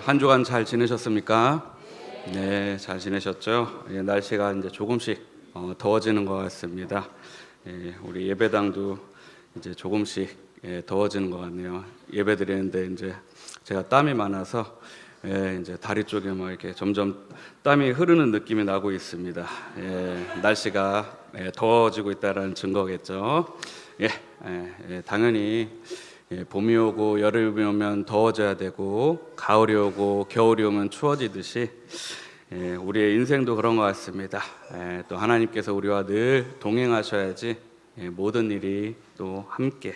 한 주간 잘 지내셨습니까? 네, 잘 지내셨죠? 날씨가 이제 조금씩 더워지는 것 같습니다. 우리 예배당도 이제 조금씩 더워지는 것 같네요. 예배 드리는데 이제 제가 땀이 많아서 이제 다리 쪽에 뭐 이렇게 점점 땀이 흐르는 느낌이 나고 있습니다. 날씨가 더워지고 있다는 증거겠죠. 당연히 봄이 오고 여름이 오면 더워져야 되고 가을이 오고 겨울이 오면 추워지듯이 우리의 인생도 그런 것 같습니다. 또 하나님께서 우리와 늘 동행하셔야지 모든 일이 또 함께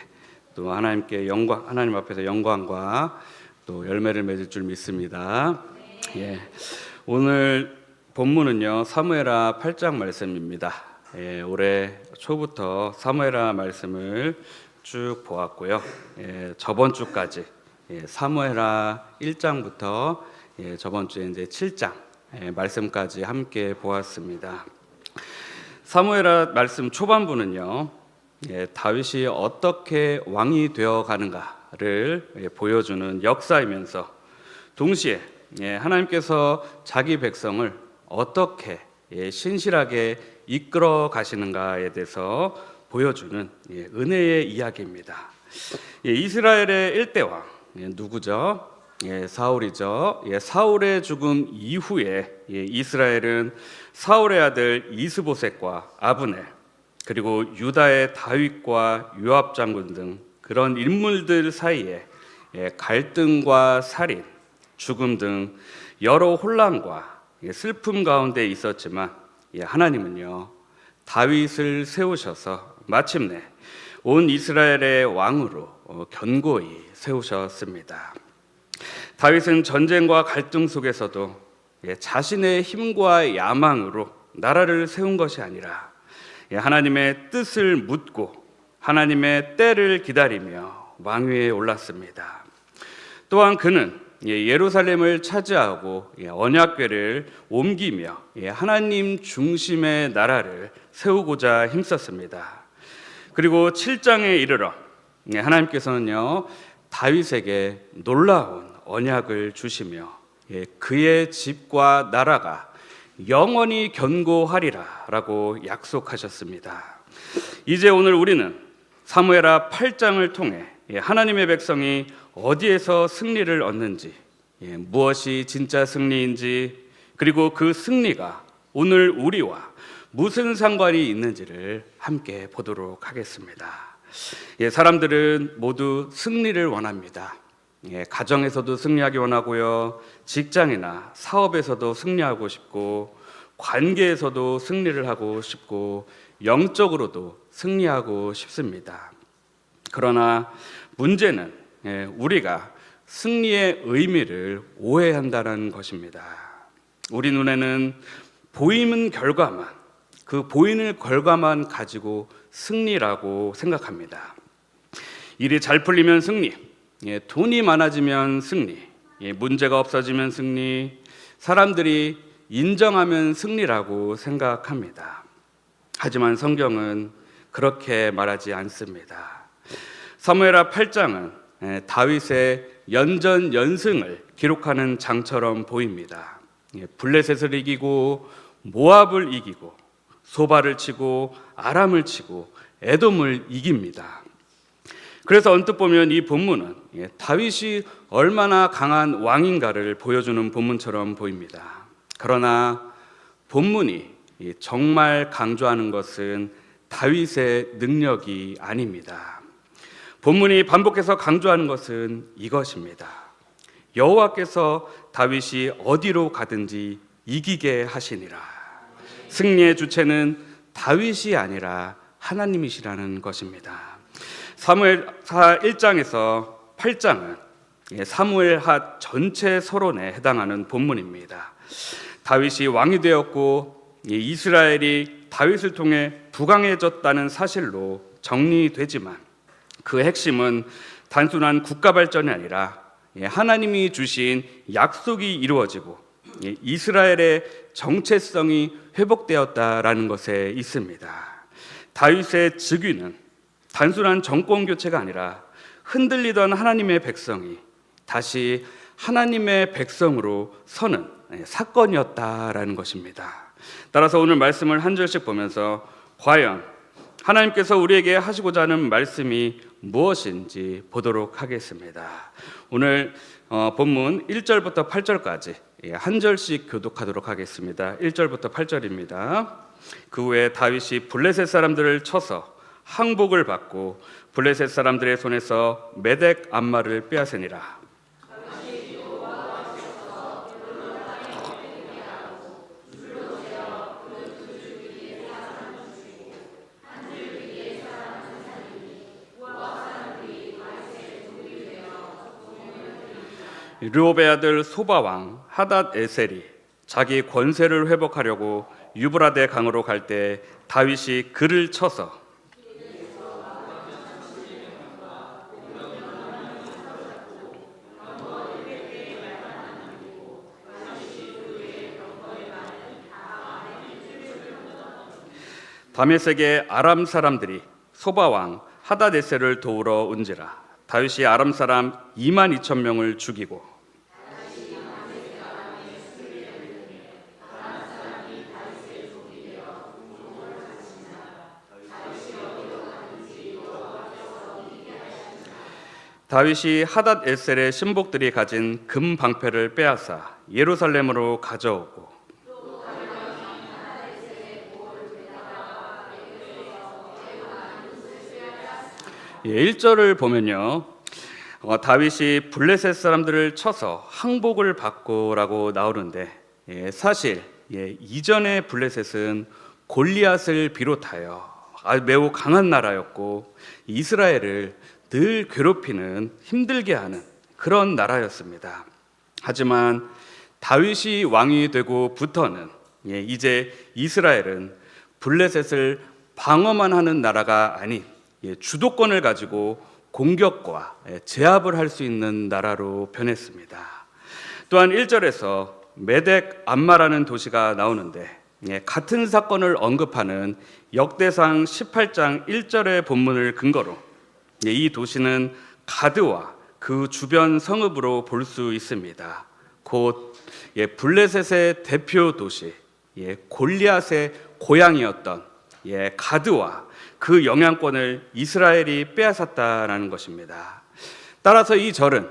또 하나님께 영광, 하나님 앞에서 영광과 또 열매를 맺을 줄 믿습니다. 오늘 본문은요 사무엘하 8장 말씀입니다. 올해 초부터 사무엘하 말씀을 쭉 보았고요. 저번 주까지 사무엘하 1장부터 저번 주에 이제 7장 말씀까지 함께 보았습니다. 사무엘하 말씀 초반부는요, 다윗이 어떻게 왕이 되어 가는가를 보여주는 역사이면서 동시에 하나님께서 자기 백성을 어떻게 신실하게 이끌어 가시는가에 대해서 보여주는 은혜의 이야기입니다. 이스라엘의 1대 왕 누구죠? 사울이죠. 사울의 죽음 이후에 이스라엘은 사울의 아들 이스보셋과 아브넬 그리고 유다의 다윗과 요압 장군 등 그런 인물들 사이에 갈등과 살인, 죽음 등 여러 혼란과 슬픔 가운데 있었지만 하나님은요 다윗을 세우셔서 마침내 온 이스라엘의 왕으로 견고히 세우셨습니다. 다윗은 전쟁과 갈등 속에서도 자신의 힘과 야망으로 나라를 세운 것이 아니라 하나님의 뜻을 묻고 하나님의 때를 기다리며 왕위에 올랐습니다. 또한 그는 예루살렘을 차지하고 언약궤를 옮기며 하나님 중심의 나라를 세우고자 힘썼습니다. 그리고 7장에 이르러 하나님께서는요 다윗에게 놀라운 언약을 주시며 그의 집과 나라가 영원히 견고하리라 라고 약속하셨습니다. 이제 오늘 우리는 사무엘하 8장을 통해 하나님의 백성이 어디에서 승리를 얻는지, 무엇이 진짜 승리인지, 그리고 그 승리가 오늘 우리와 무슨 상관이 있는지를 함께 보도록 하겠습니다. 사람들은 모두 승리를 원합니다. 가정에서도 승리하기 원하고요, 직장이나 사업에서도 승리하고 싶고, 관계에서도 승리를 하고 싶고, 영적으로도 승리하고 싶습니다. 그러나 문제는 우리가 승리의 의미를 오해한다는 것입니다. 우리 눈에는 보이는 결과만, 그 보이는 결과만 가지고 승리라고 생각합니다. 일이 잘 풀리면 승리, 돈이 많아지면 승리, 문제가 없어지면 승리, 사람들이 인정하면 승리라고 생각합니다. 하지만 성경은 그렇게 말하지 않습니다. 사무엘하 8장은 다윗의 연전연승을 기록하는 장처럼 보입니다. 블레셋을 이기고 모압을 이기고 소바를 치고 아람을 치고 에돔을 이깁니다. 그래서 언뜻 보면 이 본문은 다윗이 얼마나 강한 왕인가를 보여주는 본문처럼 보입니다. 그러나 본문이 정말 강조하는 것은 다윗의 능력이 아닙니다. 본문이 반복해서 강조하는 것은 이것입니다. 여호와께서 다윗이 어디로 가든지 이기게 하시니라. 승리의 주체는 다윗이 아니라 하나님이시라는 것입니다. 사무엘하 1장에서 8장은 사무엘하 전체 서론에 해당하는 본문입니다. 다윗이 왕이 되었고 이스라엘이 다윗을 통해 부강해졌다는 사실로 정리되지만 그 핵심은 단순한 국가 발전이 아니라 하나님이 주신 약속이 이루어지고 이스라엘의 정체성이 회복되었다라는 것에 있습니다. 다윗의 즉위는 단순한 정권 교체가 아니라 흔들리던 하나님의 백성이 다시 하나님의 백성으로 서는 사건이었다라는 것입니다. 따라서 오늘 말씀을 한 절씩 보면서 과연 하나님께서 우리에게 하시고자 하는 말씀이 무엇인지 보도록 하겠습니다. 오늘 본문 1절부터 8절까지 한 절씩 교독하도록 하겠습니다. 1절부터 8절입니다. 그 후에 다윗이 블레셋 사람들을 쳐서 항복을 받고 블레셋 사람들의 손에서 메덱 암마를 빼앗으니라. 르홉의 아들 소바 왕 하닷 에셀이 자기 권세를 회복하려고 유브라데 강으로 갈 때 다윗이 그를 쳐서 다메섹의 아람 사람들이 소바 왕 하닷 에셀을 도우러 온지라. 다윗이 아람 사람 2만 2천 명을 죽이고 다윗이 하닷 에셀의 신복들이 가진 금 방패를 빼앗아 예루살렘으로 가져오고 1절을 보면요, 다윗이 블레셋 사람들을 쳐서 항복을 받고라고 나오는데 사실 이전의 블레셋은 골리앗을 비롯하여 매우 강한 나라였고 이스라엘을 늘 괴롭히는 힘들게 하는 그런 나라였습니다. 하지만 다윗이 왕이 되고부터는 이제 이스라엘은 블레셋을 방어만 하는 나라가 아닌 주도권을 가지고 공격과 제압을 할 수 있는 나라로 변했습니다. 또한 1절에서 메덱 암마라는 도시가 나오는데 같은 사건을 언급하는 역대상 18장 1절의 본문을 근거로 이 도시는 가드와 그 주변 성읍으로 볼 수 있습니다. 곧 블레셋의 대표 도시 골리앗의 고향이었던 가드와 그 영향권을 이스라엘이 빼앗았다라는 것입니다. 따라서 이 절은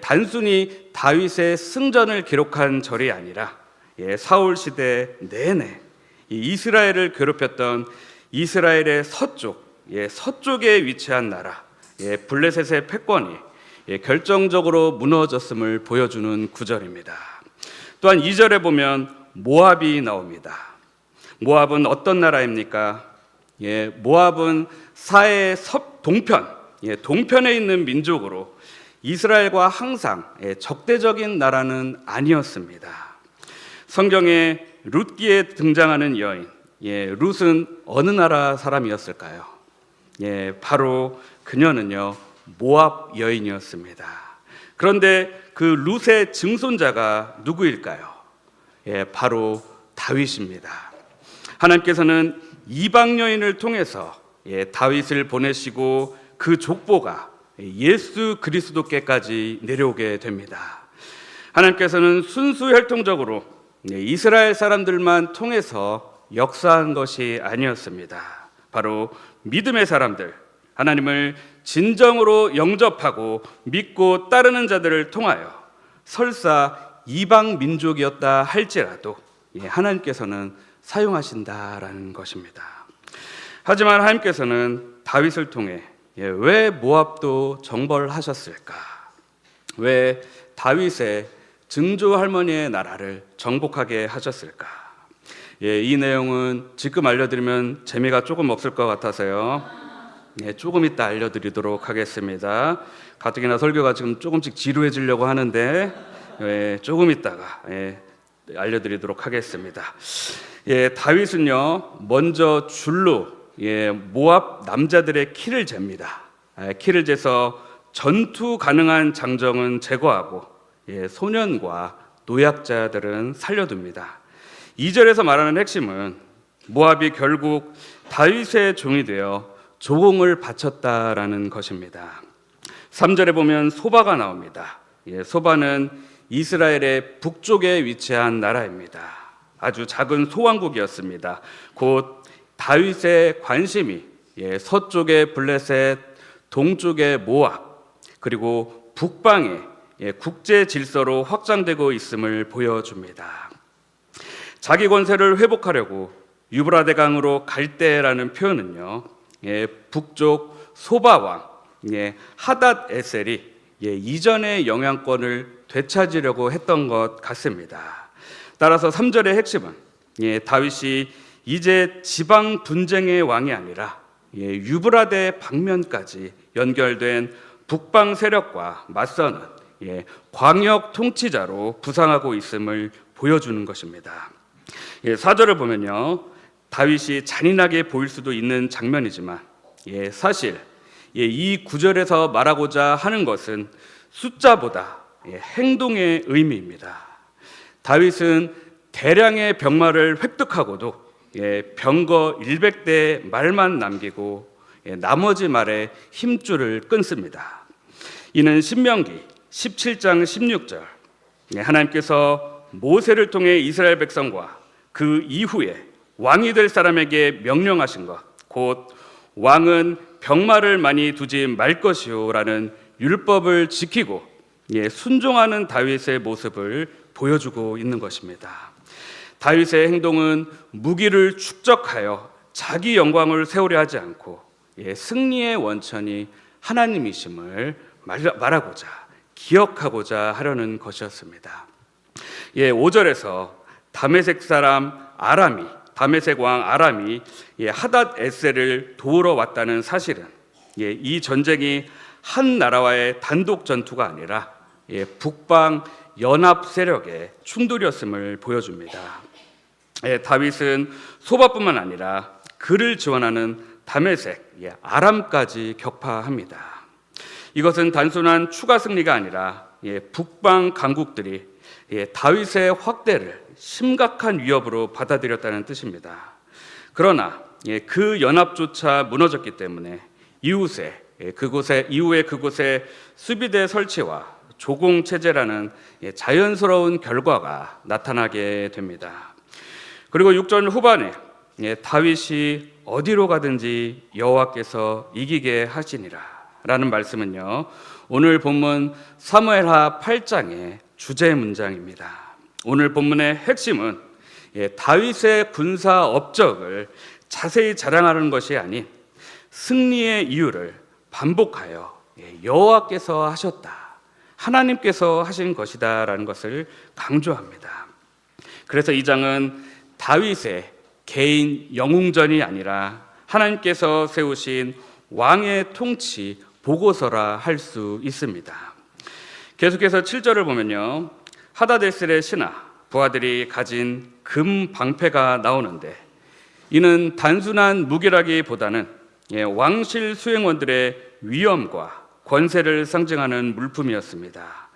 단순히 다윗의 승전을 기록한 절이 아니라 사울 시대 내내 이스라엘을 괴롭혔던 이스라엘의 서쪽에 위치한 나라 블레셋의 패권이 결정적으로 무너졌음을 보여주는 구절입니다. 또한 2절에 보면 모압이 나옵니다. 모압은 어떤 나라입니까? 모압은 사해의 동편에 있는 민족으로 이스라엘과 항상 적대적인 나라는 아니었습니다. 성경에 룻기에 등장하는 여인, 룻은 어느 나라 사람이었을까요? 바로 그녀는요 모압 여인이었습니다. 그런데 그 룻의 증손자가 누구일까요? 바로 다윗입니다. 하나님께서는 이방 여인을 통해서 다윗을 보내시고 그 족보가 예수 그리스도께까지 내려오게 됩니다. 하나님께서는 순수 혈통적으로 이스라엘 사람들만 통해서 역사한 것이 아니었습니다. 바로 믿음의 사람들, 하나님을 진정으로 영접하고 믿고 따르는 자들을 통하여 설사 이방 민족이었다 할지라도 하나님께서는 사용하신다라는 것입니다. 하지만 하나님께서는 다윗을 통해 왜 모압도 정벌하셨을까? 왜 다윗의 증조 할머니의 나라를 정복하게 하셨을까? 이 내용은 지금 알려드리면 재미가 조금 없을 것 같아서요. 조금 이따 알려드리도록 하겠습니다. 가뜩이나 설교가 지금 조금씩 지루해지려고 하는데 조금 이따가 알려드리도록 하겠습니다. 다윗은요 먼저 줄로 모압 남자들의 키를 잽니다. 키를 재서 전투 가능한 장정은 제거하고 소년과 노약자들은 살려둡니다. 2절에서 말하는 핵심은 모압이 결국 다윗의 종이 되어 조공을 바쳤다라는 것입니다. 3절에 보면 소바가 나옵니다. 소바는 이스라엘의 북쪽에 위치한 나라입니다. 아주 작은 소왕국이었습니다. 곧 다윗의 관심이 서쪽의 블레셋, 동쪽의 모압, 그리고 북방의 국제 질서로 확장되고 있음을 보여줍니다. 자기 권세를 회복하려고 유브라데 강으로 갈 때라는 표현은요, 북쪽 소바왕 하닷 에셀이 이전의 영향권을 되찾으려고 했던 것 같습니다. 따라서 3절의 핵심은 다윗이 이제 지방 분쟁의 왕이 아니라 유브라데 방면까지 연결된 북방 세력과 맞서는 광역 통치자로 부상하고 있음을 보여주는 것입니다. 4절을 보면요, 다윗이 잔인하게 보일 수도 있는 장면이지만 사실 이 구절에서 말하고자 하는 것은 숫자보다 행동의 의미입니다. 다윗은 대량의 병마를 획득하고도 병거 100대 말만 남기고 나머지 말에 힘줄을 끊습니다. 이는 신명기 17장 16절 하나님께서 모세를 통해 이스라엘 백성과 그 이후에 왕이 될 사람에게 명령하신 것, 곧 왕은 병마를 많이 두지 말 것이요 라는 율법을 지키고 순종하는 다윗의 모습을 보여주고 있는 것입니다. 다윗의 행동은 무기를 축적하여 자기 영광을 세우려 하지 않고 승리의 원천이 하나님이심을 말하고자, 기억하고자 하려는 것이었습니다. 5절에서 다메섹 사람 아람이, 다메섹 왕 아람이 하닷 에셀을 도우러 왔다는 사실은 이 전쟁이 한 나라와의 단독 전투가 아니라 북방 연합 세력의 충돌이었음을 보여줍니다. 다윗은 소바뿐만 아니라 그를 지원하는 다메섹, 아람까지 격파합니다. 이것은 단순한 추가 승리가 아니라 북방 강국들이 다윗의 확대를 심각한 위협으로 받아들였다는 뜻입니다. 그러나 그 연합조차 무너졌기 때문에 이후에 그곳에 수비대 설치와 조공 체제라는 자연스러운 결과가 나타나게 됩니다. 그리고 6절 후반에 다윗이 어디로 가든지 여호와께서 이기게 하시니라 라는 말씀은요, 오늘 본문 사무엘하 8장의 주제 문장입니다. 오늘 본문의 핵심은 다윗의 군사 업적을 자세히 자랑하는 것이 아닌 승리의 이유를 반복하여 여호와께서 하셨다, 하나님께서 하신 것이다 라는 것을 강조합니다. 그래서 이 장은 다윗의 개인 영웅전이 아니라 하나님께서 세우신 왕의 통치 보고서라 할 수 있습니다. 계속해서 7절을 보면요, 하다데셀의 신하 부하들이 가진 금 방패가 나오는데 이는 단순한 무기라기보다는 왕실 수행원들의 위엄과 권세를 상징하는 물품이었습니다.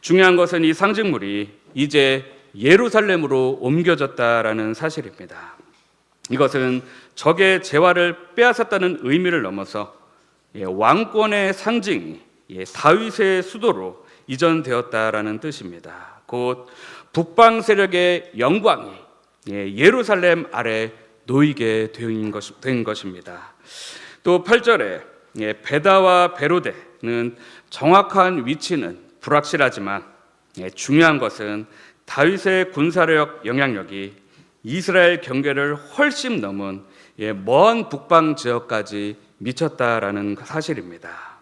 중요한 것은 이 상징물이 이제 예루살렘으로 옮겨졌다라는 사실입니다. 이것은 적의 재화를 빼앗았다는 의미를 넘어서 왕권의 상징이 다윗의 수도로 이전되었다라는 뜻입니다. 곧 북방 세력의 영광이 예루살렘 아래 놓이게 된 것입니다. 또 8절에 베다와 베로데는 정확한 위치는 불확실하지만 중요한 것은 다윗의 군사력 영향력이 이스라엘 경계를 훨씬 넘은 먼 북방 지역까지 미쳤다라는 사실입니다.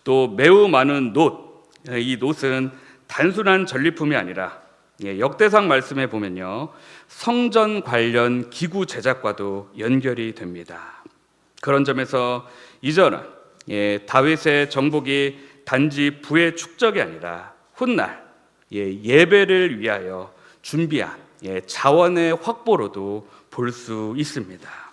또 매우 많은 놋, 이 놋은 단순한 전리품이 아니라 역대상 말씀에 보면요, 성전 관련 기구 제작과도 연결이 됩니다. 그런 점에서 이 절은 다윗의 정복이 단지 부의 축적이 아니라 훗날 예배를 위하여 준비한 자원의 확보로도 볼 수 있습니다.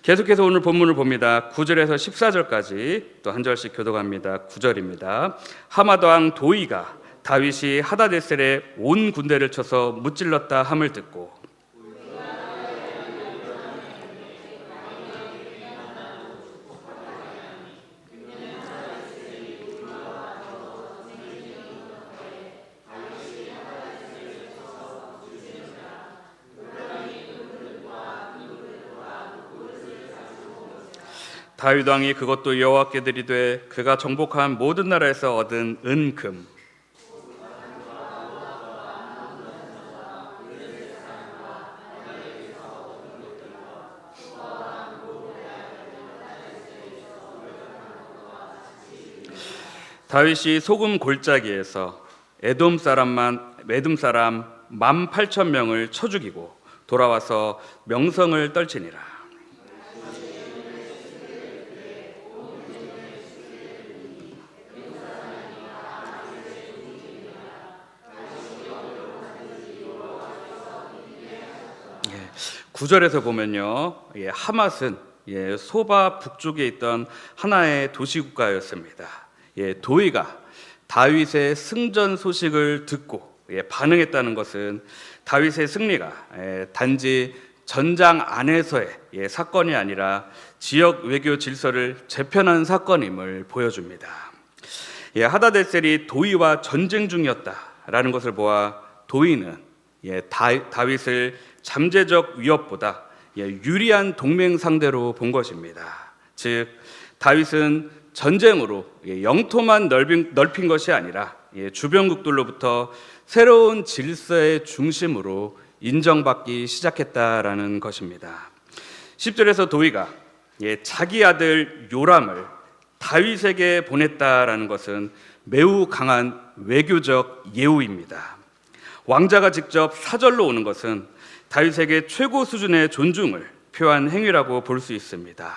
계속해서 오늘 본문을 봅니다. 9절에서 14절까지 또 한 절씩 교독합니다. 9절입니다. 하맛 왕 도이가 다윗이 하다데셀의 온 군대를 쳐서 무찔렀다 함을 듣고 다윗 왕이 그것도 여호와께 드리되 그가 정복한 모든 나라에서 얻은 은금 다윗이 소금 골짜기에서 에돔 사람 18,000명을 쳐 죽이고 돌아와서 명성을 떨치니라. 예, 9절에서 보면요, 하맛은 소바 북쪽에 있던 하나의 도시국가였습니다. 도의가 다윗의 승전 소식을 듣고 반응했다는 것은 다윗의 승리가 단지 전장 안에서의 사건이 아니라 지역 외교 질서를 재편한 사건임을 보여줍니다. 하다데셀이 도의와 전쟁 중이었다라는 것을 보아 도의는 다윗을 잠재적 위협보다 유리한 동맹 상대로 본 것입니다. 즉 다윗은 전쟁으로 영토만 넓힌 것이 아니라 주변국들로부터 새로운 질서의 중심으로 인정받기 시작했다라는 것입니다. 10절에서 도의가 자기 아들 요람을 다윗에게 보냈다라는 것은 매우 강한 외교적 예우입니다. 왕자가 직접 사절로 오는 것은 다윗에게 최고 수준의 존중을 표한 행위라고 볼 수 있습니다.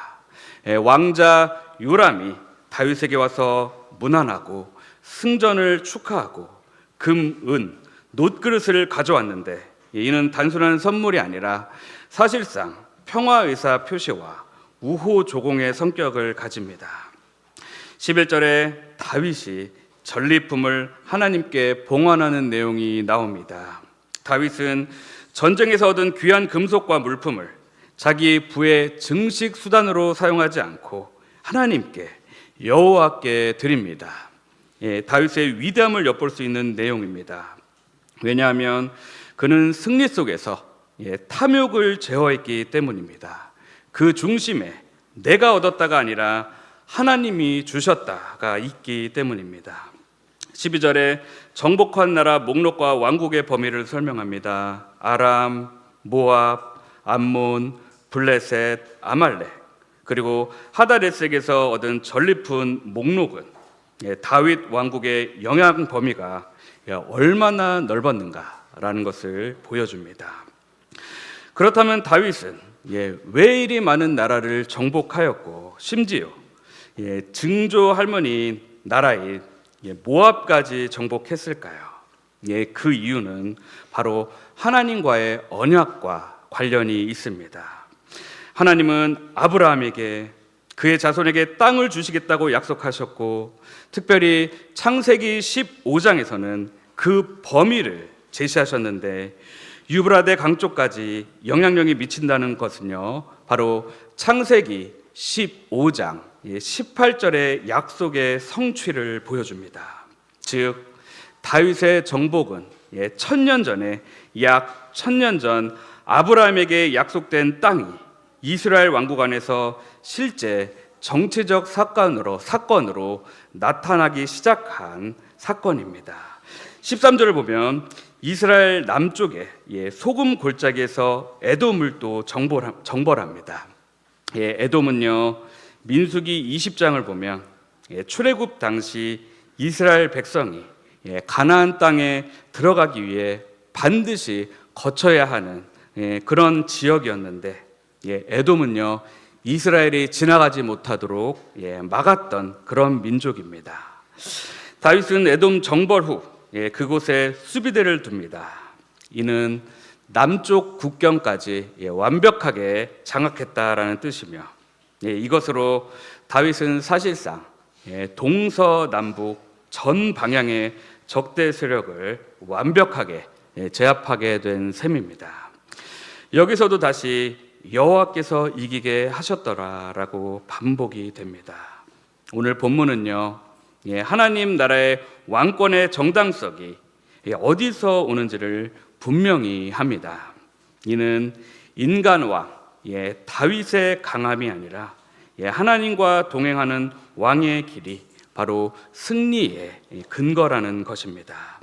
왕자 요람이 다윗에게 와서 문안하고 승전을 축하하고 금, 은, 놋그릇을 가져왔는데 이는 단순한 선물이 아니라 사실상 평화의사 표시와 우호조공의 성격을 가집니다. 11절에 다윗이 전리품을 하나님께 봉헌하는 내용이 나옵니다. 다윗은 전쟁에서 얻은 귀한 금속과 물품을 자기 부의 증식 수단으로 사용하지 않고 하나님께 여호와께 드립니다. 다윗의 위대함을 엿볼 수 있는 내용입니다. 왜냐하면 그는 승리 속에서 탐욕을 제어했기 때문입니다. 그 중심에 내가 얻었다가 아니라 하나님이 주셨다가 있기 때문입니다. 12절에 정복한 나라 목록과 왕국의 범위를 설명합니다. 아람, 모압, 암몬, 블레셋, 아말렉, 그리고 하다레섹에서 얻은 전리품 목록은 다윗 왕국의 영향 범위가 얼마나 넓었는가라는 것을 보여줍니다. 그렇다면 다윗은 왜 이리 많은 나라를 정복하였고 심지어 증조 할머니인 나라인 모압까지 정복했을까요? 그 이유는 바로 하나님과의 언약과 관련이 있습니다. 하나님은 아브라함에게 그의 자손에게 땅을 주시겠다고 약속하셨고 특별히 창세기 15장에서는 그 범위를 제시하셨는데 유브라데 강쪽까지 영향력이 미친다는 것은요, 바로 창세기 15장 18절의 약속의 성취를 보여줍니다. 즉 다윗의 정복은 1000년 전에 약 1000년 전 아브라함에게 약속된 땅이 이스라엘 왕국 안에서 실제 정치적 사건으로 나타나기 시작한 사건입니다. 13절을 보면 이스라엘 남쪽에 소금 골짜기에서 에돔을 또 정벌합니다. 에돔은요, 민수기 20장을 보면 출애굽 당시 이스라엘 백성이 가나안 땅에 들어가기 위해 반드시 거쳐야 하는 그런 지역이었는데 에돔은요, 이스라엘이 지나가지 못하도록 막았던 그런 민족입니다. 다윗은 에돔 정벌 후 그곳에 수비대를 둡니다. 이는 남쪽 국경까지 완벽하게 장악했다라는 뜻이며 이것으로 다윗은 사실상 동서남북 전 방향의 적대 세력을 완벽하게 제압하게 된 셈입니다. 여기서도 다시 여호와께서 이기게 하셨더라라고 반복이 됩니다. 오늘 본문은요, 하나님 나라의 왕권의 정당성이 어디서 오는지를 분명히 합니다. 이는 인간왕 다윗의 강함이 아니라 하나님과 동행하는 왕의 길이 바로 승리의 근거라는 것입니다.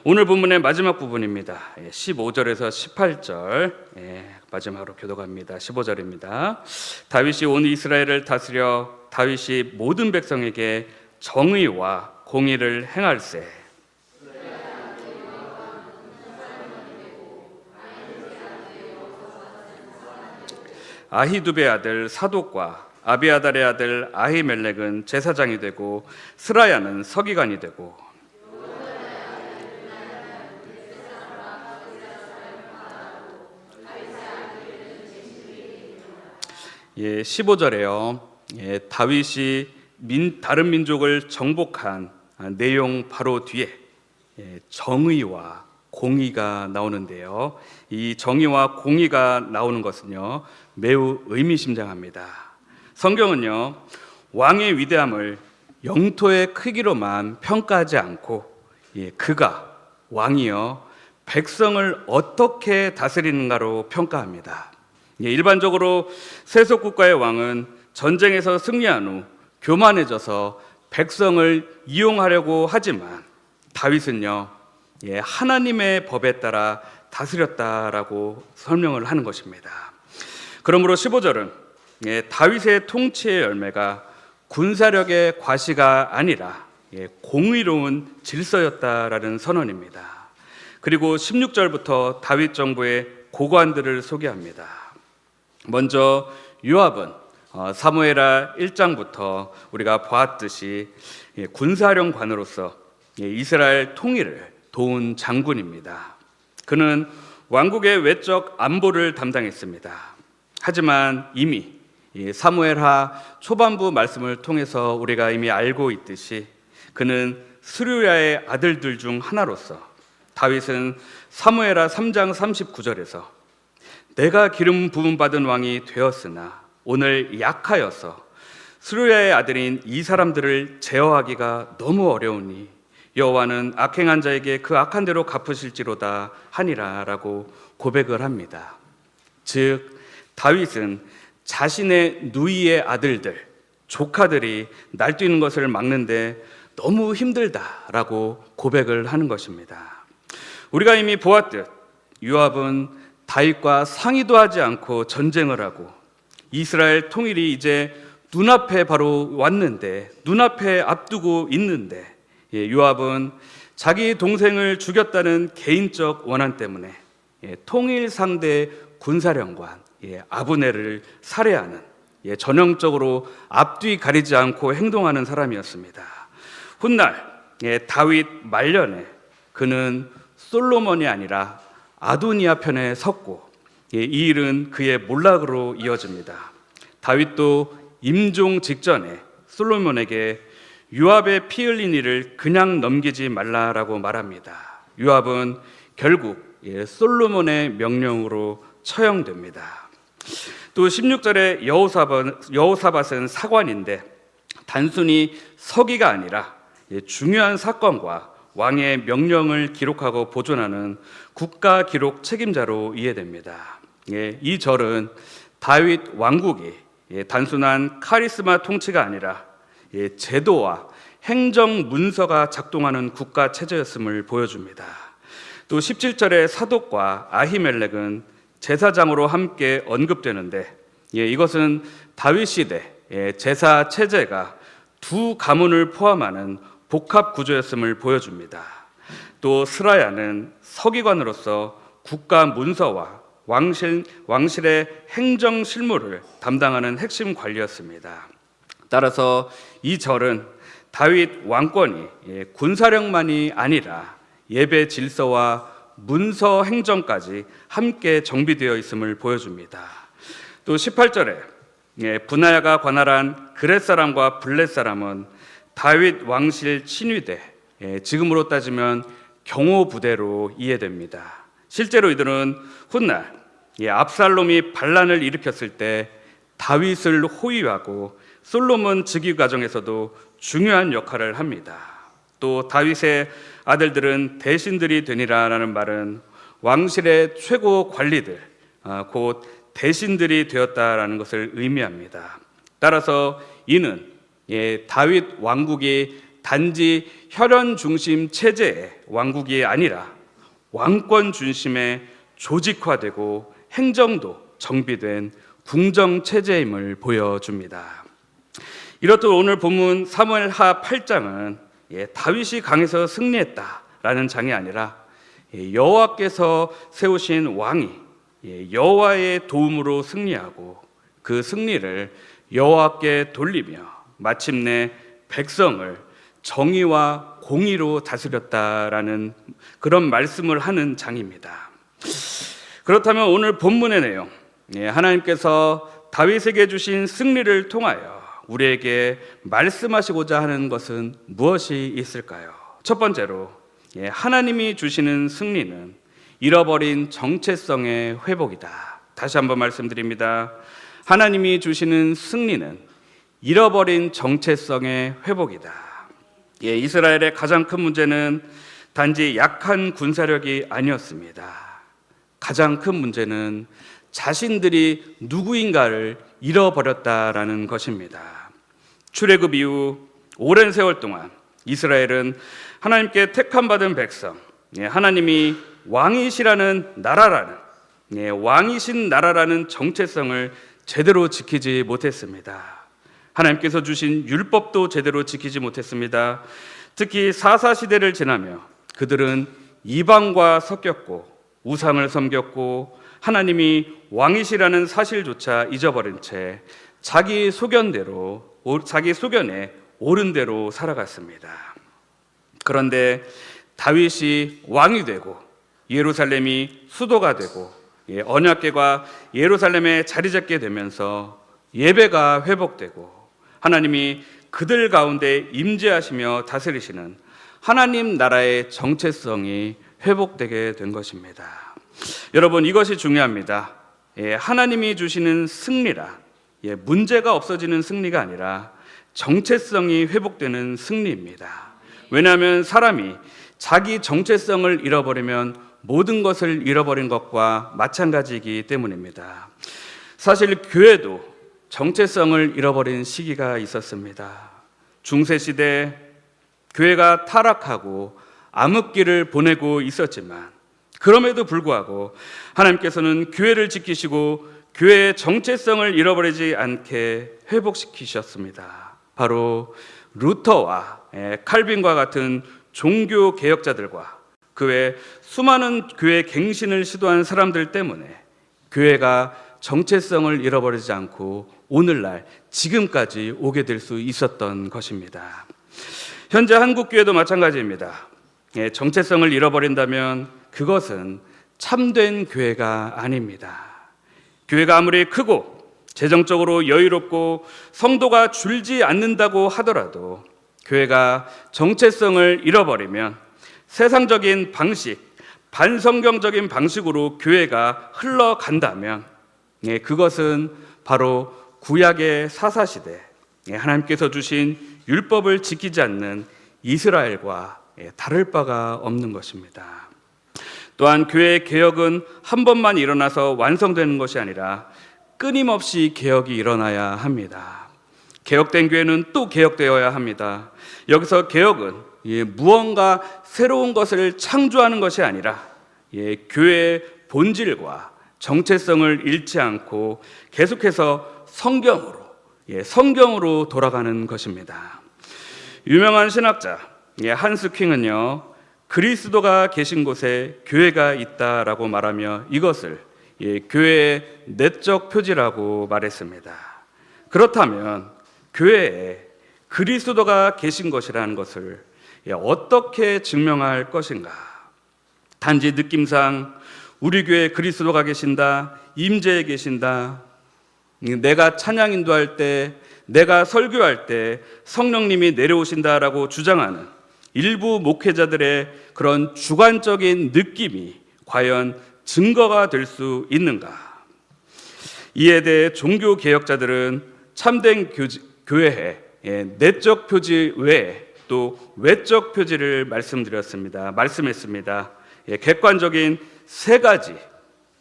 오늘 본문의 마지막 부분입니다. 15절에서 18절 마지막으로 교독합니다. 15절입니다. 다윗이 온 이스라엘을 다스려 다윗이 모든 백성에게 정의와 공의를 행할세. 아히두베의 아들 사독과 아비아달의 아들 아히멜렉은 제사장이 되고 스라야는 서기관이 되고 15절에요. 다윗이 다른 민족을 정복한 내용 바로 뒤에 정의와 공의가 나오는데요. 이 정의와 공의가 나오는 것은요, 매우 의미심장합니다. 성경은요, 왕의 위대함을 영토의 크기로만 평가하지 않고 그가 왕이요 백성을 어떻게 다스리는가로 평가합니다. 일반적으로 세속국가의 왕은 전쟁에서 승리한 후 교만해져서 백성을 이용하려고 하지만 다윗은요, 하나님의 법에 따라 다스렸다라고 설명을 하는 것입니다. 그러므로 15절은 다윗의 통치의 열매가 군사력의 과시가 아니라 공의로운 질서였다라는 선언입니다. 그리고 16절부터 다윗 정부의 고관들을 소개합니다. 먼저 요압은 사무엘하 1장부터 우리가 보았듯이 군사령관으로서 이스라엘 통일을 도운 장군입니다. 그는 왕국의 외적 안보를 담당했습니다. 하지만 이미 사무엘하 초반부 말씀을 통해서 우리가 이미 알고 있듯이 그는 스루야의 아들들 중 하나로서 다윗은 사무엘하 3장 39절에서 내가 기름 부음 받은 왕이 되었으나 오늘 약하여서 스루야의 아들인 이 사람들을 제어하기가 너무 어려우니 여호와는 악행한 자에게 그 악한 대로 갚으실지로다 하니라라고 고백을 합니다. 즉 다윗은 자신의 누이의 아들들, 조카들이 날뛰는 것을 막는데 너무 힘들다라고 고백을 하는 것입니다. 우리가 이미 보았듯 요압은 다윗과 상의도 하지 않고 전쟁을 하고 이스라엘 통일이 이제 눈앞에 바로 왔는데, 눈앞에 앞두고 있는데 요압은 자기 동생을 죽였다는 개인적 원한 때문에 통일 상대 군사령관 아브넬을 살해하는 전형적으로 앞뒤 가리지 않고 행동하는 사람이었습니다. 훗날 다윗 말년에 그는 솔로몬이 아니라 아도니아 편에 섰고 이 일은 그의 몰락으로 이어집니다. 다윗도 임종 직전에 솔로몬에게 요압의 피 흘린 일을 그냥 넘기지 말라라고 말합니다. 요압은 결국 솔로몬의 명령으로 처형됩니다. 또 16절에 여호사밧은 사관인데 단순히 서기가 아니라 중요한 사건과 왕의 명령을 기록하고 보존하는 국가 기록 책임자로 이해됩니다. 이 절은 다윗 왕국이 단순한 카리스마 통치가 아니라 제도와 행정 문서가 작동하는 국가 체제였음을 보여줍니다. 또 17절에 사독과 아히멜렉은 제사장으로 함께 언급되는데 이것은 다윗 시대 제사 체제가 두 가문을 포함하는 복합 구조였음을 보여줍니다. 또 스라야는 서기관으로서 국가 문서와 왕실의 행정 실무를 담당하는 핵심 관리였습니다. 따라서 이 절은 다윗 왕권이 군사력만이 아니라 예배 질서와 문서 행정까지 함께 정비되어 있음을 보여줍니다. 또 18절에 분하야가 관할한 그렛 사람과 블렛 사람은 다윗 왕실 친위대, 지금으로 따지면 경호 부대로 이해됩니다. 실제로 이들은 훗날 압살롬이 반란을 일으켰을 때 다윗을 호위하고 솔로몬 즉위 과정에서도 중요한 역할을 합니다. 또 다윗의 아들들은 대신들이 되니라라는 말은 왕실의 최고 관리들, 곧 대신들이 되었다라는 것을 의미합니다. 따라서 이는 다윗 왕국이 단지 혈연 중심 체제의 왕국이 아니라 왕권 중심의 조직화되고 행정도 정비된 궁정 체제임을 보여줍니다. 이렇듯 오늘 본문 사무엘하 8장은 다윗이 강에서 승리했다라는 장이 아니라 여호와께서 세우신 왕이 여호와의 도움으로 승리하고 그 승리를 여호와께 돌리며 마침내 백성을 정의와 공의로 다스렸다라는 그런 말씀을 하는 장입니다. 그렇다면 오늘 본문의 내용, 하나님께서 다윗에게 주신 승리를 통하여 우리에게 말씀하시고자 하는 것은 무엇이 있을까요? 첫 번째로 하나님이 주시는 승리는 잃어버린 정체성의 회복이다. 다시 한번 말씀드립니다. 하나님이 주시는 승리는 잃어버린 정체성의 회복이다. 이스라엘의 가장 큰 문제는 단지 약한 군사력이 아니었습니다. 가장 큰 문제는 자신들이 누구인가를 잃어버렸다라는 것입니다. 출애굽 이후 오랜 세월 동안 이스라엘은 하나님께 택함받은 백성, 하나님이 왕이시라는 나라라는 왕이신 나라라는 정체성을 제대로 지키지 못했습니다. 하나님께서 주신 율법도 제대로 지키지 못했습니다. 특히 사사 시대를 지나며 그들은 이방과 섞였고 우상을 섬겼고 하나님이 왕이시라는 사실조차 잊어버린 채 자기 소견에 옳은 대로 살아갔습니다. 그런데 다윗이 왕이 되고 예루살렘이 수도가 되고 언약궤가 예루살렘에 자리 잡게 되면서 예배가 회복되고 하나님이 그들 가운데 임재하시며 다스리시는 하나님 나라의 정체성이 회복되게 된 것입니다. 여러분, 이것이 중요합니다. 하나님이 주시는 승리라 문제가 없어지는 승리가 아니라 정체성이 회복되는 승리입니다. 왜냐하면 사람이 자기 정체성을 잃어버리면 모든 것을 잃어버린 것과 마찬가지이기 때문입니다. 사실 교회도 정체성을 잃어버린 시기가 있었습니다. 중세시대 교회가 타락하고 암흑기를 보내고 있었지만 그럼에도 불구하고 하나님께서는 교회를 지키시고 교회의 정체성을 잃어버리지 않게 회복시키셨습니다. 바로 루터와 칼빈과 같은 종교 개혁자들과 그 외 수많은 교회 갱신을 시도한 사람들 때문에 교회가 정체성을 잃어버리지 않고 오늘날 지금까지 오게 될 수 있었던 것입니다. 현재 한국교회도 마찬가지입니다. 정체성을 잃어버린다면 그것은 참된 교회가 아닙니다. 교회가 아무리 크고 재정적으로 여유롭고 성도가 줄지 않는다고 하더라도 교회가 정체성을 잃어버리면 세상적인 방식, 반성경적인 방식으로 교회가 흘러간다면 그것은 바로 구약의 사사시대 하나님께서 주신 율법을 지키지 않는 이스라엘과 다를 바가 없는 것입니다. 또한 교회의 개혁은 한 번만 일어나서 완성되는 것이 아니라 끊임없이 개혁이 일어나야 합니다. 개혁된 교회는 또 개혁되어야 합니다. 여기서 개혁은 무언가 새로운 것을 창조하는 것이 아니라 교회의 본질과 정체성을 잃지 않고 계속해서 성경으로 돌아가는 것입니다. 유명한 신학자 한스 킹은요, 그리스도가 계신 곳에 교회가 있다라고 말하며 이것을 교회의 내적 표지라고 말했습니다. 그렇다면 교회에 그리스도가 계신 것이라는 것을 어떻게 증명할 것인가? 단지 느낌상 우리 교회에 그리스도가 계신다, 임재에 계신다, 내가 찬양 인도할 때, 내가 설교할 때 성령님이 내려오신다라고 주장하는 일부 목회자들의 그런 주관적인 느낌이 과연 증거가 될 수 있는가? 이에 대해 종교 개혁자들은 참된 교회의 내적 표지 외에 또 외적 표지를 말씀했습니다. 객관적인 세 가지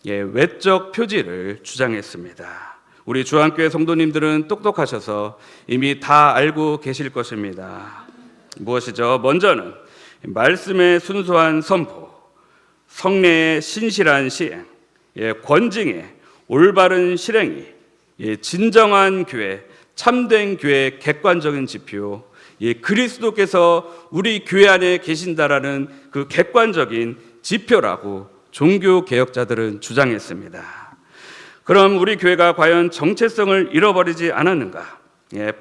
외적 표지를 주장했습니다. 우리 주한교회 성도님들은 똑똑하셔서 이미 다 알고 계실 것입니다. 무엇이죠? 먼저는 말씀의 순수한 선포, 성례의 신실한 시행, 권징의 올바른 실행이 진정한 교회, 참된 교회의 객관적인 지표, 그리스도께서 우리 교회 안에 계신다라는 그 객관적인 지표라고 종교 개혁자들은 주장했습니다. 그럼 우리 교회가 과연 정체성을 잃어버리지 않았는가?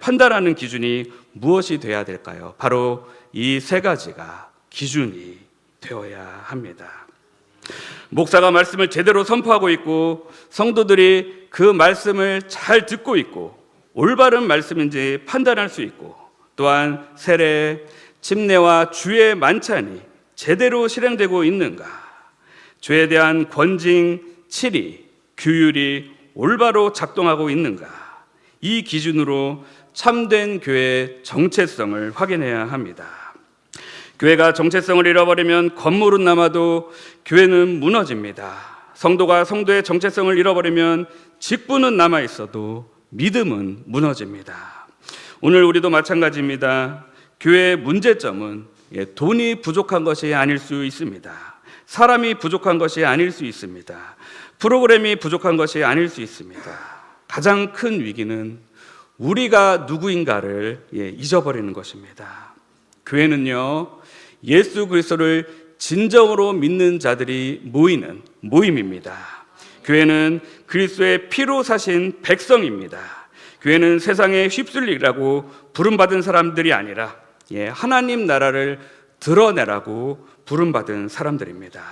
판단하는 기준이 무엇이 돼야 될까요? 바로 이 세 가지가 기준이 되어야 합니다. 목사가 말씀을 제대로 선포하고 있고 성도들이 그 말씀을 잘 듣고 있고 올바른 말씀인지 판단할 수 있고, 또한 세례, 침례와 주의 만찬이 제대로 실행되고 있는가, 죄에 대한 권징, 칠의, 규율이 올바로 작동하고 있는가, 이 기준으로 참된 교회의 정체성을 확인해야 합니다. 교회가 정체성을 잃어버리면 건물은 남아도 교회는 무너집니다. 성도가 성도의 정체성을 잃어버리면 직분은 남아있어도 믿음은 무너집니다. 오늘 우리도 마찬가지입니다. 교회의 문제점은 돈이 부족한 것이 아닐 수 있습니다. 사람이 부족한 것이 아닐 수 있습니다. 프로그램이 부족한 것이 아닐 수 있습니다. 가장 큰 위기는 우리가 누구인가를 잊어버리는 것입니다. 교회는요, 예수 그리스도를 진정으로 믿는 자들이 모이는 모임입니다. 교회는 그리스도의 피로 사신 백성입니다. 교회는 세상에 휩쓸리라고 부름받은 사람들이 아니라 하나님 나라를 드러내라고 부름받은 사람들입니다.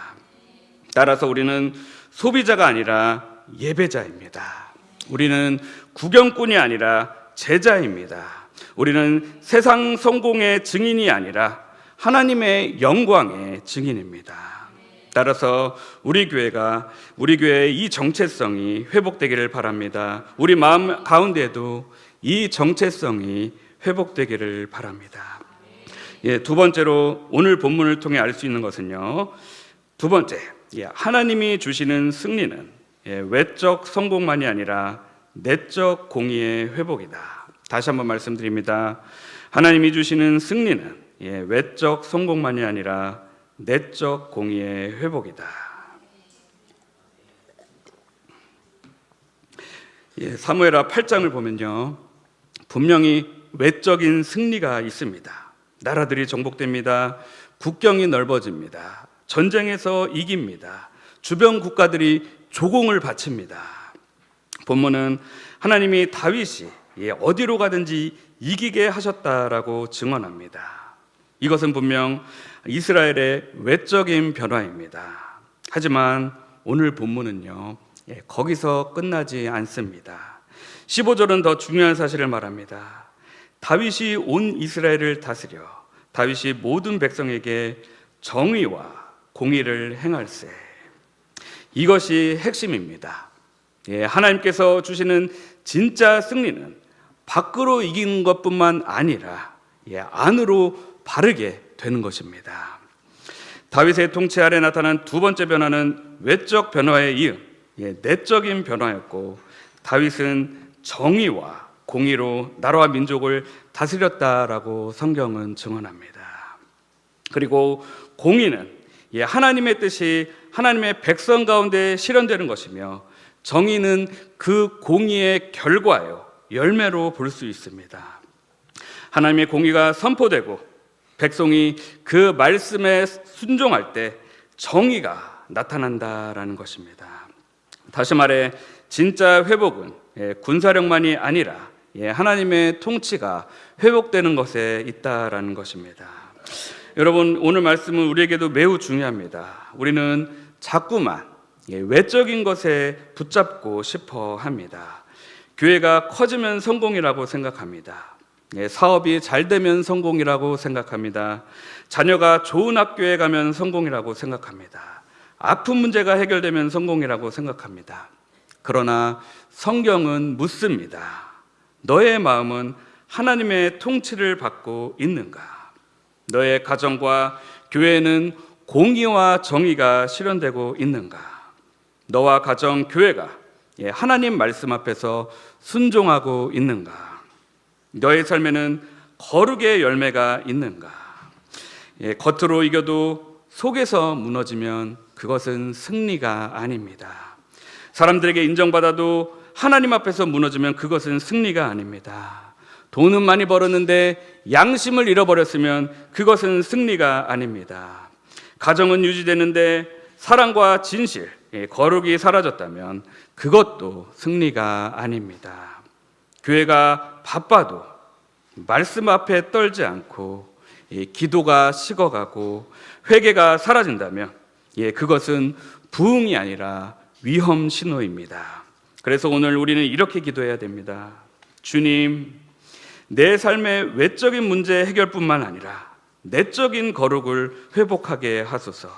따라서 우리는 소비자가 아니라 예배자입니다. 우리는 구경꾼이 아니라 제자입니다. 우리는 세상 성공의 증인이 아니라 하나님의 영광의 증인입니다. 따라서 우리 교회의 이 정체성이 회복되기를 바랍니다. 우리 마음 가운데에도 이 정체성이 회복되기를 바랍니다. 두 번째로 오늘 본문을 통해 알 수 있는 것은요, 두 번째, 하나님이 주시는 승리는 외적 성공만이 아니라 내적 공의의 회복이다. 다시 한번 말씀드립니다. 하나님이 주시는 승리는 외적 성공만이 아니라 내적 공의의 회복이다. 사무엘하 8장을 보면요, 분명히 외적인 승리가 있습니다. 나라들이 정복됩니다. 국경이 넓어집니다. 전쟁에서 이깁니다. 주변 국가들이 조공을 바칩니다. 본문은 하나님이 다윗이 어디로 가든지 이기게 하셨다라고 증언합니다. 이것은 분명 이스라엘의 외적인 변화입니다. 하지만 오늘 본문은요, 거기서 끝나지 않습니다. 15절은 더 중요한 사실을 말합니다. 다윗이 온 이스라엘을 다스려 다윗이 모든 백성에게 정의와 공의를 행할세. 이것이 핵심입니다. 하나님께서 주시는 진짜 승리는 밖으로 이기는 것뿐만 아니라 안으로 바르게 되는 것입니다. 다윗의 통치 아래 나타난 두 번째 변화는 외적 변화에 이은 내적인 변화였고, 다윗은 정의와 공의로 나라와 민족을 다스렸다라고 성경은 증언합니다. 그리고 공의는 하나님의 뜻이 하나님의 백성 가운데 실현되는 것이며, 정의는 그 공의의 결과요, 열매로 볼 수 있습니다. 하나님의 공의가 선포되고 백성이 그 말씀에 순종할 때 정의가 나타난다라는 것입니다. 다시 말해 진짜 회복은 군사력만이 아니라 하나님의 통치가 회복되는 것에 있다라는 것입니다. 여러분, 오늘 말씀은 우리에게도 매우 중요합니다. 우리는 자꾸만 외적인 것에 붙잡고 싶어 합니다. 교회가 커지면 성공이라고 생각합니다. 사업이 잘 되면 성공이라고 생각합니다. 자녀가 좋은 학교에 가면 성공이라고 생각합니다. 아픈 문제가 해결되면 성공이라고 생각합니다. 그러나 성경은 묻습니다. 너의 마음은 하나님의 통치를 받고 있는가? 너의 가정과 교회는 공의와 정의가 실현되고 있는가? 너와 가정, 교회가 하나님 말씀 앞에서 순종하고 있는가? 너의 삶에는 거룩의 열매가 있는가? 겉으로 이겨도 속에서 무너지면 그것은 승리가 아닙니다. 사람들에게 인정받아도 하나님 앞에서 무너지면 그것은 승리가 아닙니다. 돈은 많이 벌었는데 양심을 잃어버렸으면 그것은 승리가 아닙니다. 가정은 유지되는데 사랑과 진실, 거룩이 사라졌다면 그것도 승리가 아닙니다. 교회가 바빠도 말씀 앞에 떨지 않고 기도가 식어가고 회개가 사라진다면 그것은 부흥이 아니라 위험 신호입니다. 그래서 오늘 우리는 이렇게 기도해야 됩니다. 주님, 내 삶의 외적인 문제 해결뿐만 아니라 내적인 거룩을 회복하게 하소서.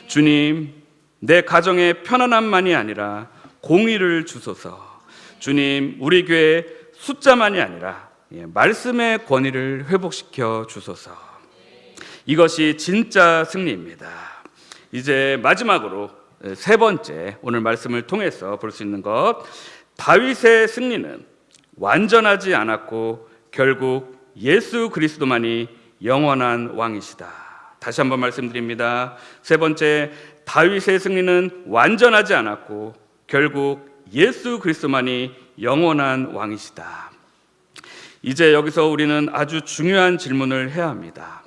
주님, 내 가정의 편안함만이 아니라 공의를 주소서. 주님, 우리 교회 숫자만이 아니라 말씀의 권위를 회복시켜 주소서. 이것이 진짜 승리입니다. 이제 마지막으로 세 번째, 오늘 말씀을 통해서 볼 수 있는 것, 다윗의 승리는 완전하지 않았고 결국 예수 그리스도만이 영원한 왕이시다. 다시 한번 말씀드립니다. 세 번째, 다윗의 승리는 완전하지 않았고 결국 예수 그리스도만이 영원한 왕이시다. 이제 여기서 우리는 아주 중요한 질문을 해야 합니다.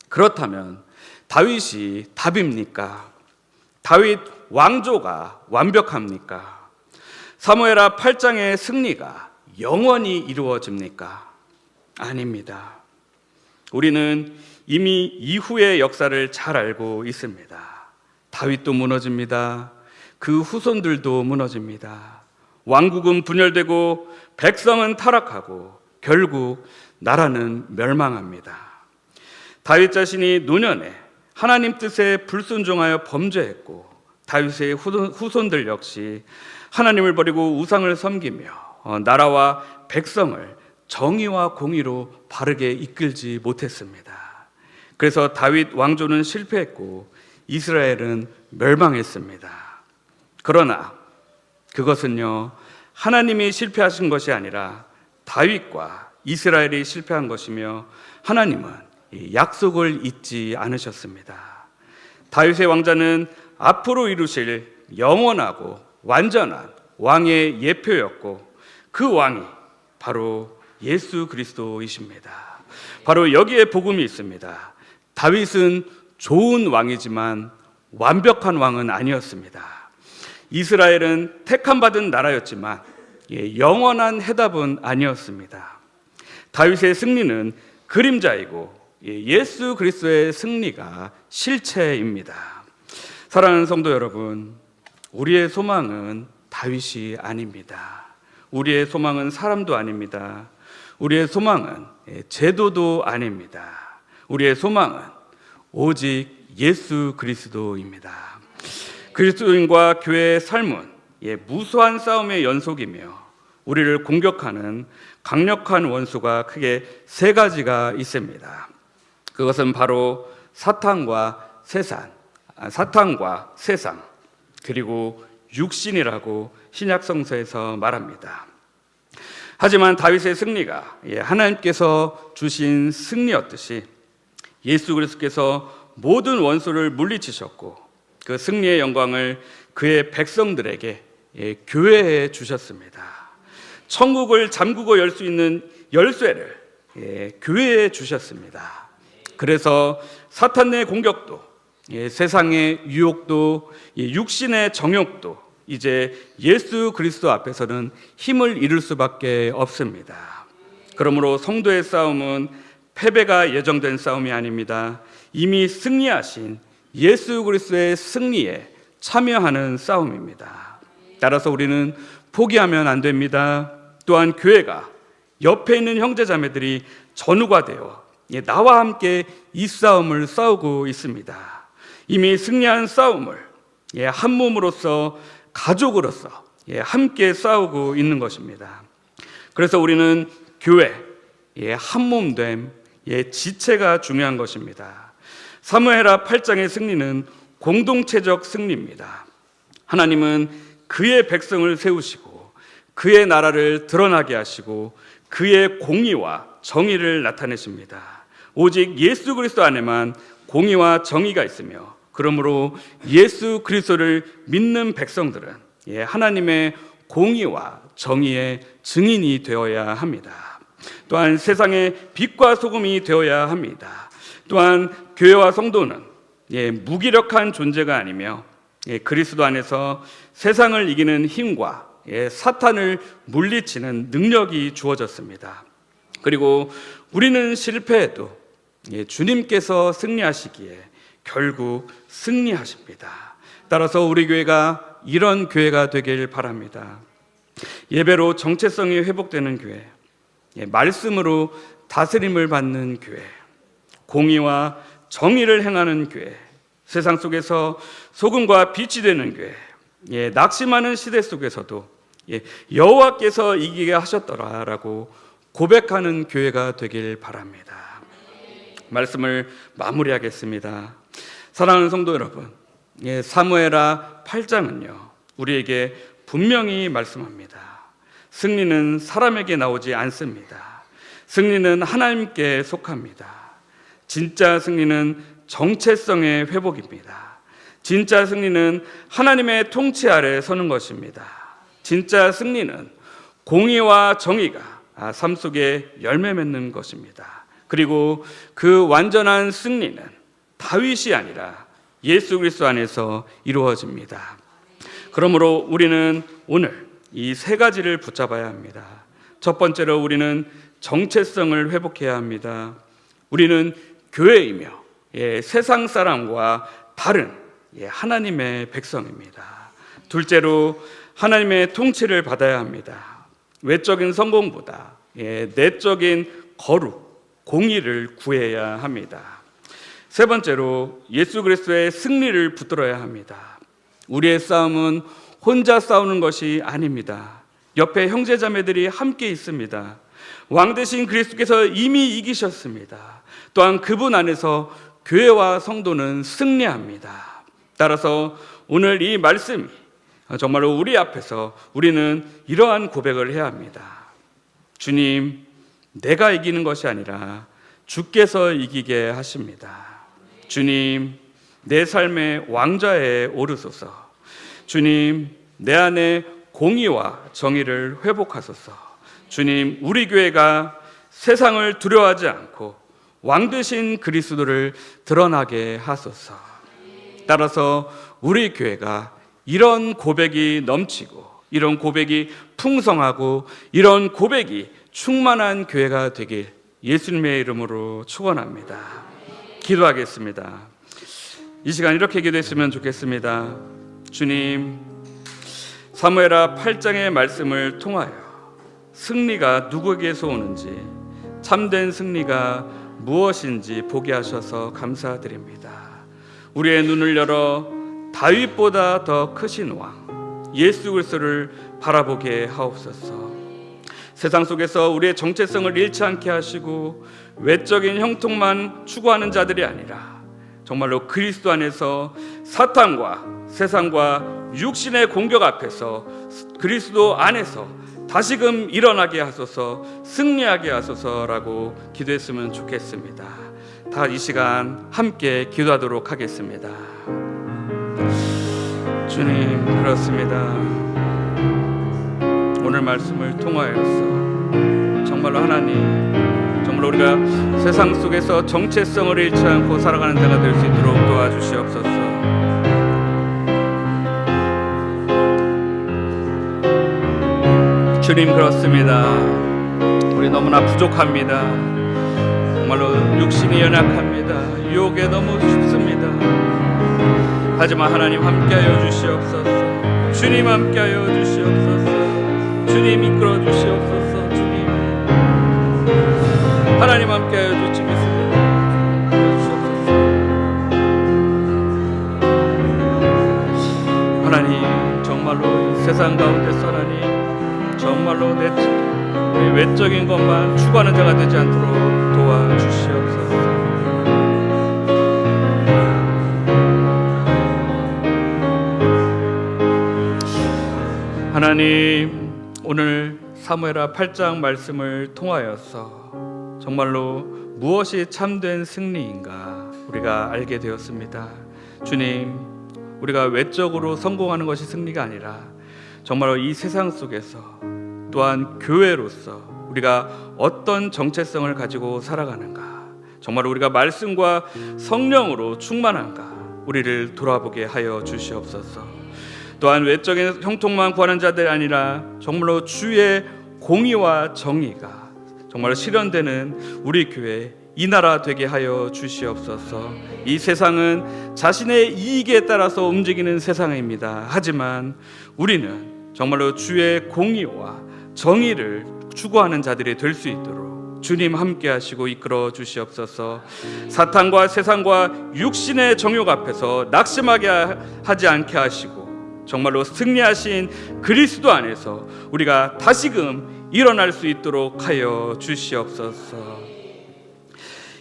그렇다면 다윗이 답입니까? 다윗 왕조가 완벽합니까? 사무엘하 8장의 승리가 영원히 이루어집니까? 아닙니다. 우리는 이미 이후의 역사를 잘 알고 있습니다. 다윗도 무너집니다. 그 후손들도 무너집니다. 왕국은 분열되고 백성은 타락하고 결국 나라는 멸망합니다. 다윗 자신이 노년에 하나님 뜻에 불순종하여 범죄했고 다윗의 후손들 역시 하나님을 버리고 우상을 섬기며 나라와 백성을 정의와 공의로 바르게 이끌지 못했습니다. 그래서 다윗 왕조는 실패했고 이스라엘은 멸망했습니다. 그러나 그것은요, 하나님이 실패하신 것이 아니라 다윗과 이스라엘이 실패한 것이며 하나님은 약속을 잊지 않으셨습니다. 다윗의 왕자는 앞으로 이루실 영원하고 완전한 왕의 예표였고 그 왕이 바로 예수 그리스도이십니다. 바로 여기에 복음이 있습니다. 다윗은 좋은 왕이지만 완벽한 왕은 아니었습니다. 이스라엘은 택함받은 나라였지만 영원한 해답은 아니었습니다. 다윗의 승리는 그림자이고 예수 그리스도의 승리가 실체입니다. 사랑하는 성도 여러분, 우리의 소망은 다윗이 아닙니다. 우리의 소망은 사람도 아닙니다. 우리의 소망은 제도도 아닙니다. 우리의 소망은 오직 예수 그리스도입니다. 그리스도인과 교회의 삶은 무수한 싸움의 연속이며 우리를 공격하는 강력한 원수가 크게 세 가지가 있습니다. 그것은 바로 사탄과 세상, 그리고 육신이라고 신약 성서에서 말합니다. 하지만 다윗의 승리가 하나님께서 주신 승리였듯이 예수 그리스도께서 모든 원수를 물리치셨고 그 승리의 영광을 그의 백성들에게 교회에 주셨습니다. 천국을 잠그고 열 수 있는 열쇠를 교회에 주셨습니다. 그래서 사탄의 공격도, 세상의 유혹도, 육신의 정욕도 이제 예수 그리스도 앞에서는 힘을 잃을 수밖에 없습니다. 그러므로 성도의 싸움은 패배가 예정된 싸움이 아닙니다. 이미 승리하신 예수 그리스도의 승리에 참여하는 싸움입니다. 따라서 우리는 포기하면 안 됩니다. 또한 교회가 옆에 있는 형제자매들이 전우가 되어 나와 함께 이 싸움을 싸우고 있습니다. 이미 승리한 싸움을 한 몸으로서, 가족으로서 함께 싸우고 있는 것입니다. 그래서 우리는 교회, 한 몸됨, 지체가 중요한 것입니다. 사무엘하 8장의 승리는 공동체적 승리입니다. 하나님은 그의 백성을 세우시고 그의 나라를 드러나게 하시고 그의 공의와 정의를 나타내십니다. 오직 예수 그리스도 안에만 공의와 정의가 있으며, 그러므로 예수 그리스도를 믿는 백성들은 하나님의 공의와 정의의 증인이 되어야 합니다. 또한 세상의 빛과 소금이 되어야 합니다. 또한 교회와 성도는 무기력한 존재가 아니며 그리스도 안에서 세상을 이기는 힘과 사탄을 물리치는 능력이 주어졌습니다. 그리고 우리는 실패해도 주님께서 승리하시기에 결국 승리하십니다. 따라서 우리 교회가 이런 교회가 되길 바랍니다. 예배로 정체성이 회복되는 교회, 말씀으로 다스림을 받는 교회, 공의와 정의를 행하는 교회, 세상 속에서 소금과 빛이 되는 교회, 낙심하는 시대 속에서도 여호와께서 이기게 하셨더라라고 고백하는 교회가 되길 바랍니다. 말씀을 마무리하겠습니다. 사랑하는 성도 여러분, 사무엘하 8장은요 우리에게 분명히 말씀합니다. 승리는 사람에게 나오지 않습니다. 승리는 하나님께 속합니다. 진짜 승리는 정체성의 회복입니다. 진짜 승리는 하나님의 통치 아래 서는 것입니다. 진짜 승리는 공의와 정의가 삶 속에 열매 맺는 것입니다. 그리고 그 완전한 승리는 다윗이 아니라 예수 그리스도 안에서 이루어집니다. 그러므로 우리는 오늘 이 세 가지를 붙잡아야 합니다. 첫 번째로 우리는 정체성을 회복해야 합니다. 우리는 교회이며 세상 사람과 다른 하나님의 백성입니다. 둘째로 하나님의 통치를 받아야 합니다. 외적인 성공보다 내적인 거룩, 공의를 구해야 합니다. 세 번째로 예수 그리스도의 승리를 붙들어야 합니다. 우리의 싸움은 혼자 싸우는 것이 아닙니다. 옆에 형제자매들이 함께 있습니다. 왕 되신 그리스도께서 이미 이기셨습니다. 또한 그분 안에서 교회와 성도는 승리합니다. 따라서 오늘 이 말씀이 정말로 우리 앞에서 우리는 이러한 고백을 해야 합니다. 주님, 내가 이기는 것이 아니라 주께서 이기게 하십니다. 주님, 내 삶의 왕좌에 오르소서. 주님, 내 안에 공의와 정의를 회복하소서. 주님, 우리 교회가 세상을 두려워하지 않고 왕 되신 그리스도를 드러나게 하소서. 따라서 우리 교회가 이런 고백이 넘치고 이런 고백이 풍성하고 이런 고백이 충만한 교회가 되길 예수님의 이름으로 축원합니다. 기도하겠습니다. 이 시간 이렇게 기도했으면 좋겠습니다. 주님, 사무엘하 8장의 말씀을 통하여 승리가 누구에게서 오는지, 참된 승리가 무엇인지 보게 하셔서 감사드립니다. 우리의 눈을 열어 다윗보다 더 크신 왕 예수 그리스도를 바라보게 하옵소서. 세상 속에서 우리의 정체성을 잃지 않게 하시고 외적인 형통만 추구하는 자들이 아니라 정말로 그리스도 안에서 사탄과 세상과 육신의 공격 앞에서 그리스도 안에서 다시금 일어나게 하소서, 승리하게 하소서라고 기도했으면 좋겠습니다. 다 이 시간 함께 기도하도록 하겠습니다. 주님, 그렇습니다. 오늘 말씀을 통하여서 정말로 하나님, 정말로 우리가 세상 속에서 정체성을 잃지 않고 살아가는 자가 될 수 있도록 도와주시옵소서. 주님, 그렇습니다. 우리 너무나 부족합니다. 정말로 육신이 연약합니다. 유혹에 너무 쉽습니다. 하지만 하나님 함께하여 주시옵소서. 주님 함께하여 주시옵소서. 주님 이끌어 주시옵소서. 주님, 하나님 함께하여 주시옵소서. 하나님, 정말로 세상 가운데서 하나님 정말로 우리 외적인 것만 추구하는 자가 되지 않도록 도와주시옵소서. 하나님, 오늘 사무엘하 8장 말씀을 통하여서 정말로 무엇이 참된 승리인가 우리가 알게 되었습니다. 주님, 우리가 외적으로 성공하는 것이 승리가 아니라 정말로 이 세상 속에서 또한 교회로서 우리가 어떤 정체성을 가지고 살아가는가, 정말 우리가 말씀과 성령으로 충만한가 우리를 돌아보게 하여 주시옵소서. 또한 외적인 형통만 구하는 자들이 아니라 정말로 주의 공의와 정의가 정말로 실현되는 우리 교회 이 나라 되게 하여 주시옵소서. 이 세상은 자신의 이익에 따라서 움직이는 세상입니다. 하지만 우리는 정말로 주의 공의와 정의를 추구하는 자들이 될 수 있도록 주님 함께 하시고 이끌어 주시옵소서. 사탄과 세상과 육신의 정욕 앞에서 낙심하게 하지 않게 하시고 정말로 승리하신 그리스도 안에서 우리가 다시금 일어날 수 있도록 하여 주시옵소서.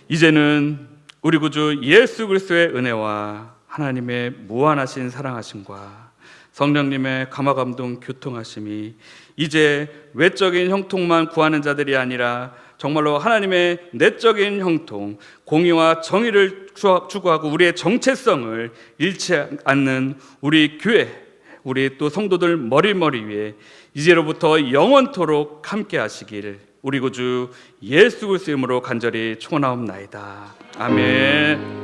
이제는 우리 구주 예수 그리스도의 은혜와 하나님의 무한하신 사랑하심과 성령님의 감화감동 교통하심이 이제 외적인 형통만 구하는 자들이 아니라 정말로 하나님의 내적인 형통, 공의와 정의를 추구하고 우리의 정체성을 잃지 않는 우리 교회, 우리 또 성도들 머리 위에 이제로부터 영원토록 함께 하시길 우리 구주 예수 그리스도의 이름으로 간절히 축원하옵나이다. 아멘.